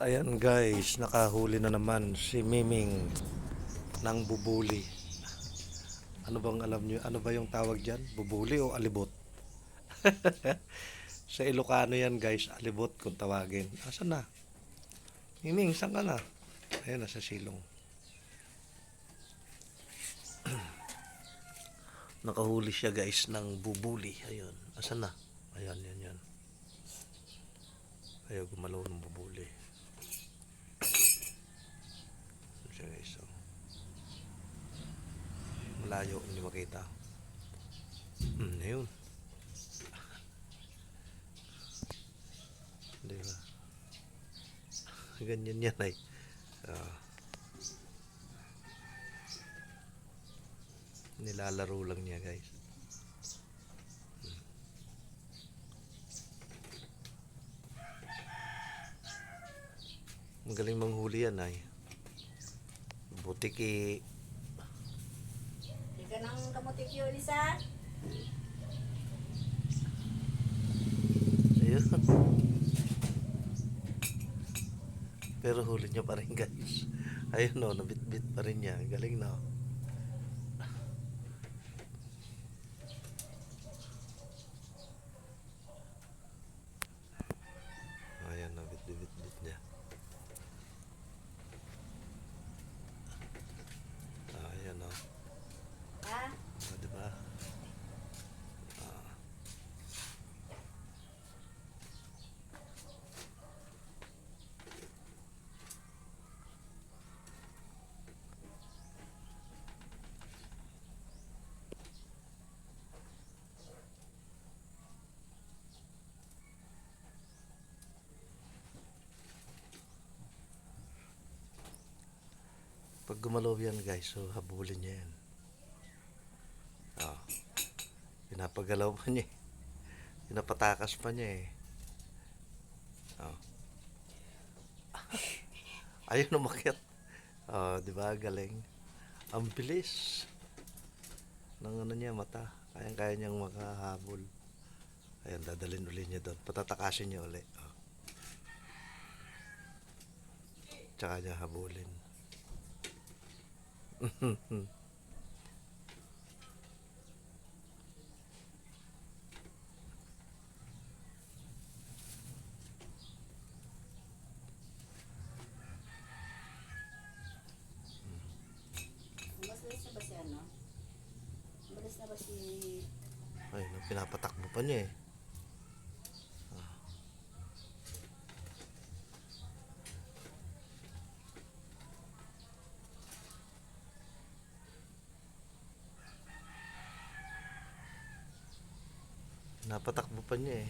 Ayan guys, nakahuli na naman si Miming ng bubuli. Ano bang alam nyo? Ano ba yung tawag dyan? Bubuli o alibot? Sa Ilocano yan guys, alibot kung tawagin. Asan na? Miming, saan ka na? Ayan, nasa silong. Nakahuli siya guys ng bubuli. Ayun, asan na? Ayan, yan, yan. Ayaw gumalaw ng bubuli. Ayan siya guys. Oh. Malayo, hindi makita. Ayun. Di ba? Ganyan yan ay. Ah, nilalaro lang niya guys. Magaling manghuli yan ay. Butiki. Di ka nang kamutik yun, Lisa? Ayun. Pero huli niya pa rin guys. Ayun no, nabit-bit pa rin niya. Galing na. Ayan, nabit-bit niya. Ayan no. Ha? Diba? Pag gumalaw yan guys, so habulin niya yan. Oh, pinapagalaw pa niya eh. Pinapatakas pa niya eh. Oh. Ayun umakyat. Oh, di ba? Galing. Ang bilis ng ano niya, mata. Kayang-kaya niyang makahabol. Ayan, dadalhin uli niya doon. Patatakasin niya uli. Oh. Tsaka niya habulin. Mabalis na ba si ano? Mabalis na ba si... Ayun, pinapatakbo pa niya eh. Napatakbo pa niya eh.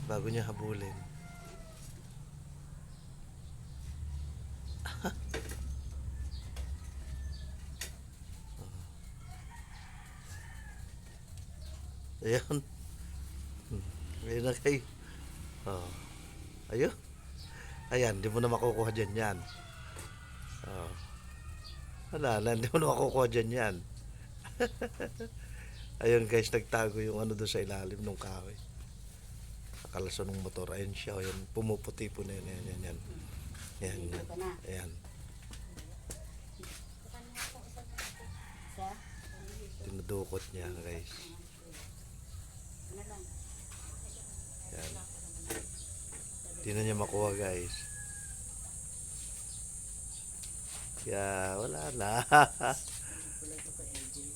Bago niya habulin. Ayan. Ayun na kayo. Oh. Ayun. Ayan, di mo na makukuha dyan yan. Oh. Wala na, hindi mo na makukuha dyan yan. Ayun guys, nagtago yung ano doon sa ilalim ng kahoy. Nakalaso ng motor. Ayun siya. Ayun, pumuputi po na yun. Ayan, yan, yan. Ayan, yan. Ayan. Isa? Tinudukot niya guys. Ano lang? Ayan. Hindi na niya makuha guys. Kaya wala na. Kulay ko kay LJ.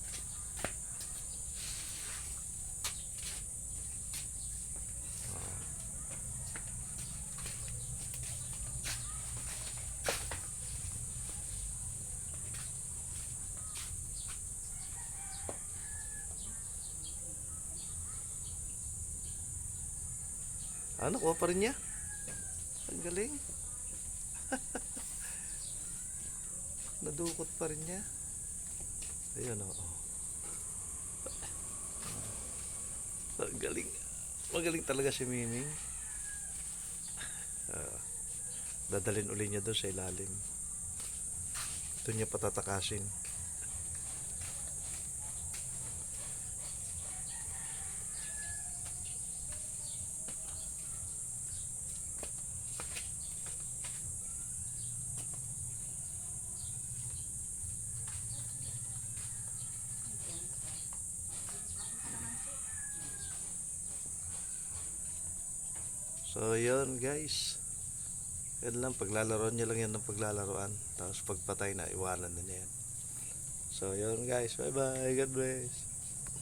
Nakuha pa rin niya. Ang galing. Nadukot pa rin niya. Ayun o. Ang galing. Magaling talaga si Miming. Dadalhin uli niya doon sa ilalim. Ito niya patatakasin. So, yun guys. Yan lang, paglalaro niya lang yan ng paglalaroan. Tapos pagpatay na, iwanan na niya yan. So, yun guys. Bye-bye. God bless.